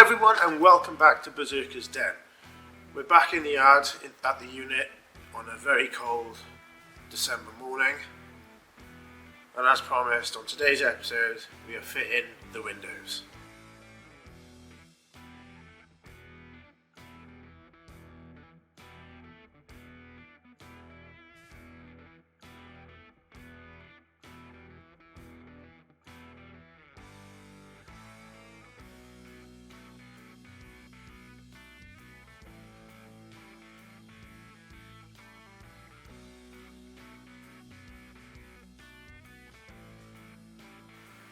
everyone and welcome back to Berserker's Den. We're back in the yard at the unit on a very cold December morning, and as promised on today's episode we are fitting the windows.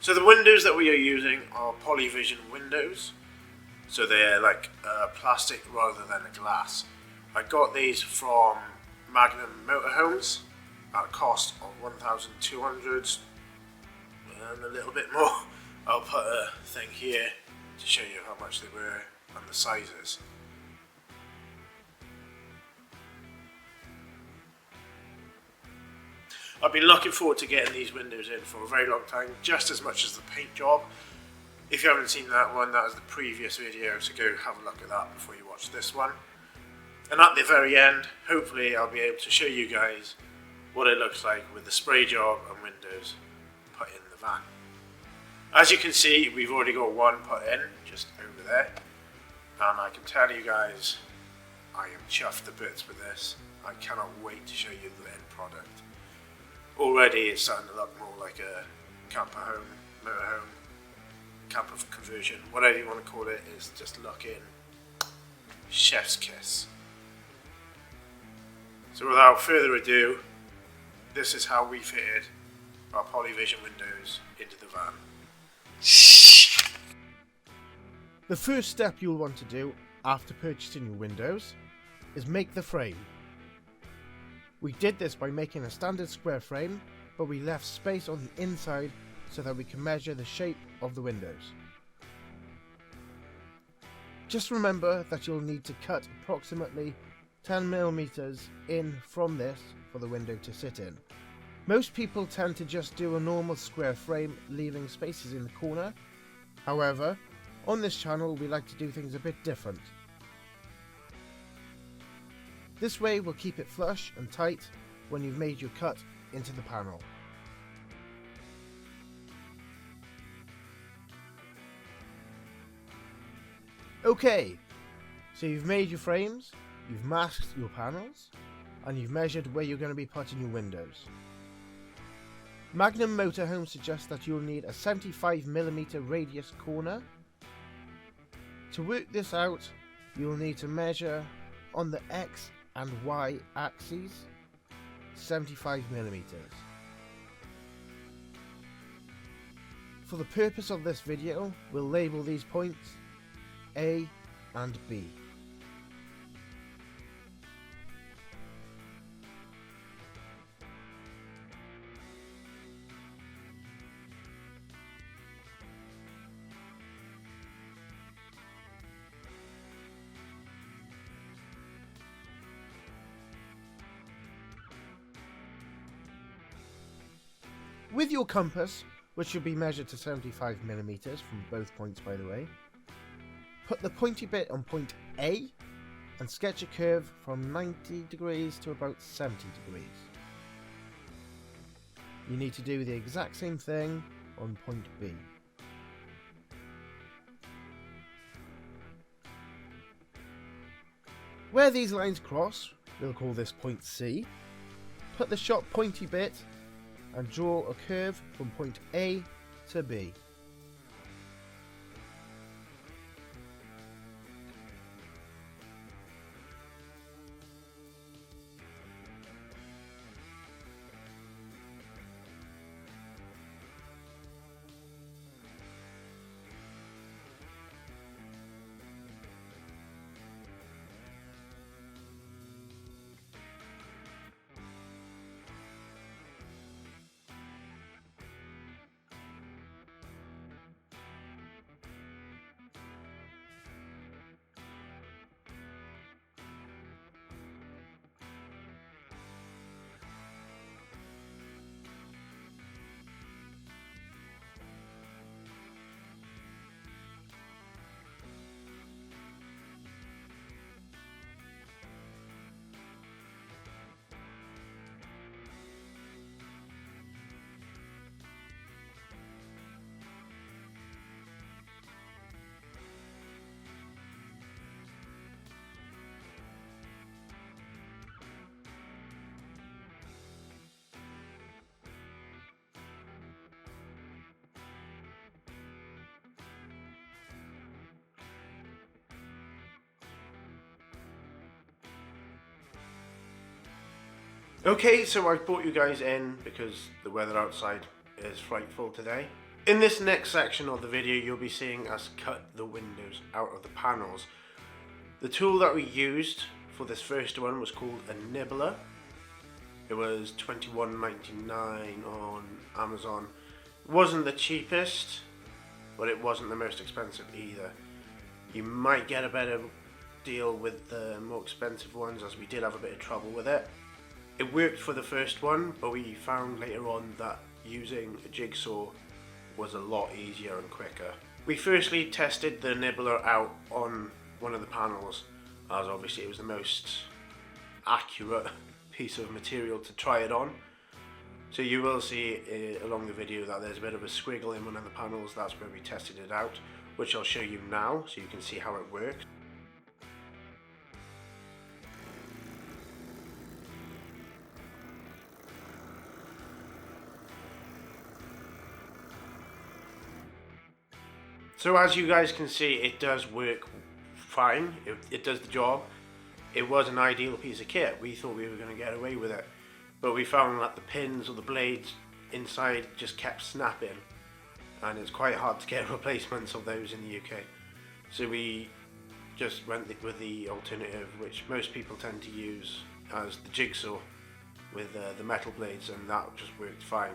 So the windows that we are using are Polyvision windows, so they're like plastic rather than a glass. I got these from Magnum Motorhomes at a cost of 1,200 and a little bit more. I'll put a thing here to show you how much they were and the sizes. I've been looking forward to getting these windows in for a very long time, just as much as the paint job. If you haven't seen that one, that is the previous video, so go have a look at that before you watch this one. And at the very end, hopefully I'll be able to show you guys what it looks like with the spray job and windows put in the van. As you can see, we've already got one put in, just over there. And I can tell you guys, I am chuffed to bits with this. I cannot wait to show you the end product. Already it's starting to look more like a camper home, motorhome, camper conversion, whatever you want to call it, is just looking chef's kiss. So without further ado, this is how we fitted our Polyvision windows into the van. The first step you'll want to do after purchasing your windows is make the frame. We did this by making a standard square frame, but we left space on the inside so that we can measure the shape of the windows. Just remember that you'll need to cut approximately 10mm in from this for the window to sit in. Most people tend to just do a normal square frame, leaving spaces in the corner. However, on this channel we like to do things a bit different. This way we'll keep it flush and tight when you've made your cut into the panel. Okay, so you've made your frames, you've masked your panels, and you've measured where you're going to be putting your windows. Magnum Motorhomes suggests that you'll need a 75mm radius corner. To work this out, you'll need to measure on the X and Y axes 75mm. For the purpose of this video, we'll label these points A and B. With your compass, which should be measured to 75mm from both points by the way, put the pointy bit on point A and sketch a curve from 90 degrees to about 70 degrees. You need to do the exact same thing on point B. Where these lines cross, we'll call this point C. Put the sharp pointy bit and draw a curve from point A to B. Okay, so I've brought you guys in because the weather outside is frightful today. In this next section of the video, you'll be seeing us cut the windows out of the panels. The tool that we used for this first one was called a nibbler. It was $21.99 on Amazon. It wasn't the cheapest, but it wasn't the most expensive either. You might get a better deal with the more expensive ones, as we did have a bit of trouble with it. It worked for the first one, but we found later on that using a jigsaw was a lot easier and quicker. We firstly tested the nibbler out on one of the panels, as obviously it was the most accurate piece of material to try it on. So you will see along the video that there's a bit of a squiggle in one of the panels. That's where we tested it out, which I'll show you now so you can see how it works. So as you guys can see, it does work fine. It does the job. It was an ideal piece of kit. We thought we were going to get away with it, but we found that the pins or the blades inside just kept snapping, and it's quite hard to get replacements of those in the UK. So we just went with the alternative, which most people tend to use, as the jigsaw with the metal blades, and that just worked fine.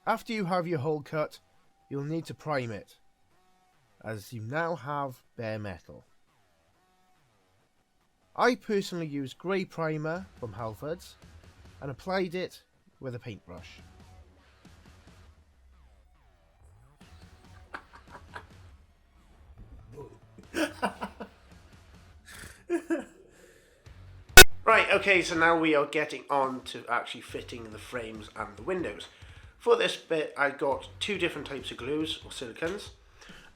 After you have your hole cut, you'll need to prime it, as you now have bare metal. I personally used grey primer from Halfords and applied it with a paintbrush. Right, okay, so now we are getting on to actually fitting the frames and the windows. For this bit, I got two different types of glues or silicons.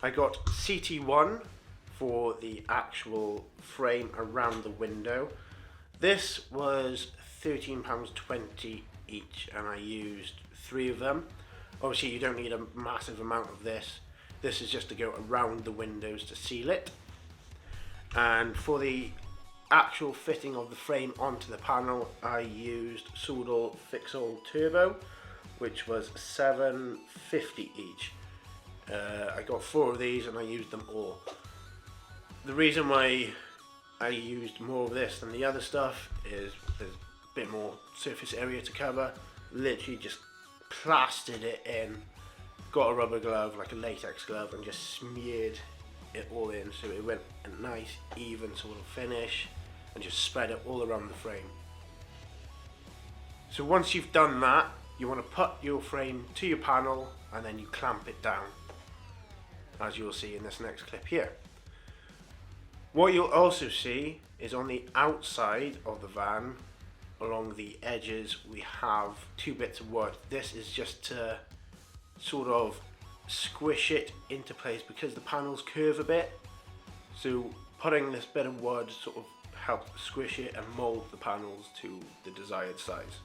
I got CT1 for the actual frame around the window. This was £13.20 each, and I used 3 of them. Obviously you don't need a massive amount of this. This is just to go around the windows to seal it. And for the actual fitting of the frame onto the panel, I used Soudal Fixol Turbo, which was £7.50 each. I got 4 of these and I used them all. The reason why I used more of this than the other stuff is there's a bit more surface area to cover. Literally just plastered it in, got a rubber glove, like a latex glove, and just smeared it all in, so it went a nice even sort of finish, and just spread it all around the frame. So once you've done that, you want to put your frame to your panel and then you clamp it down, as you'll see in this next clip here. What you'll also see is on the outside of the van, along the edges, we have 2 bits of wood. This is just to sort of squish it into place because the panels curve a bit. So putting this bit of wood sort of helps squish it and mold the panels to the desired size.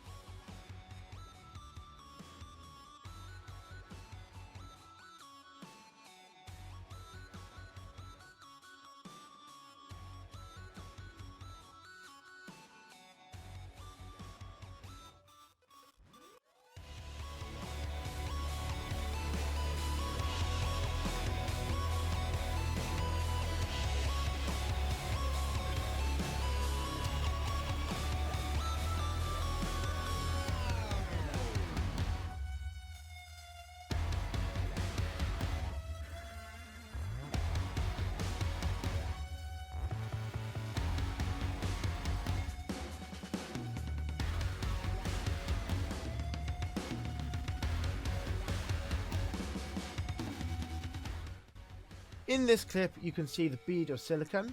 In this clip you can see the bead of silicone,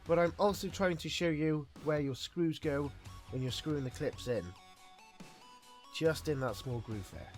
but I'm also trying to show you where your screws go when you're screwing the clips in. Just in that small groove there.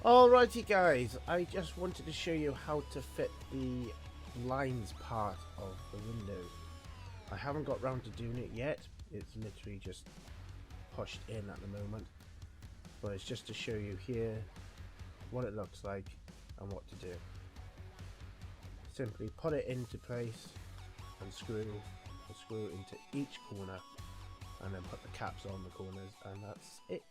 Alrighty guys, I just wanted to show you how to fit the lines part of the window. I haven't got round to doing it yet, it's literally just pushed in at the moment, but it's just to show you here what it looks like and what to do. Simply put it into place and screw into each corner, and then put the caps on the corners, and that's it.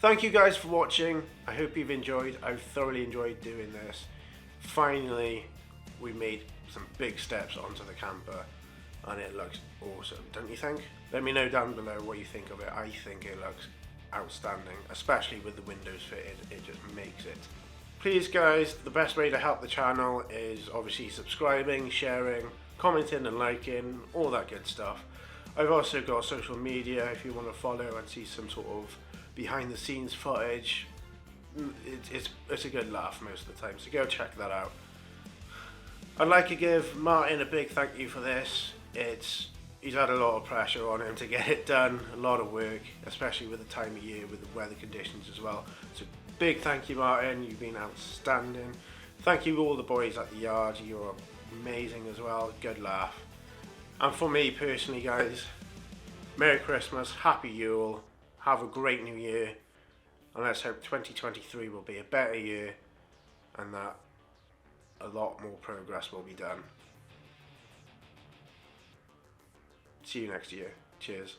Thank you guys for watching. I hope you've enjoyed. I've thoroughly enjoyed doing this. Finally, we made some big steps onto the camper and it looks awesome, don't you think? Let me know down below what you think of it. I think it looks outstanding, especially with the windows fitted. It just makes it Please guys, the best way to help the channel is obviously subscribing, sharing, commenting and liking, all that good stuff. I've also got social media if you want to follow and see some sort of behind the scenes footage. It's a good laugh most of the time, so go check that out. I'd like to give Martin a big thank you for this. He's had a lot of pressure on him to get it done, a lot of work, especially with the time of year, with the weather conditions as well. So big thank you, Martin, you've been outstanding. Thank you all the boys at the yard, you're amazing as well, good laugh. And for me personally guys, Merry Christmas, Happy Yule, have a great new year, and let's hope 2023 will be a better year and that a lot more progress will be done. See you next year. Cheers.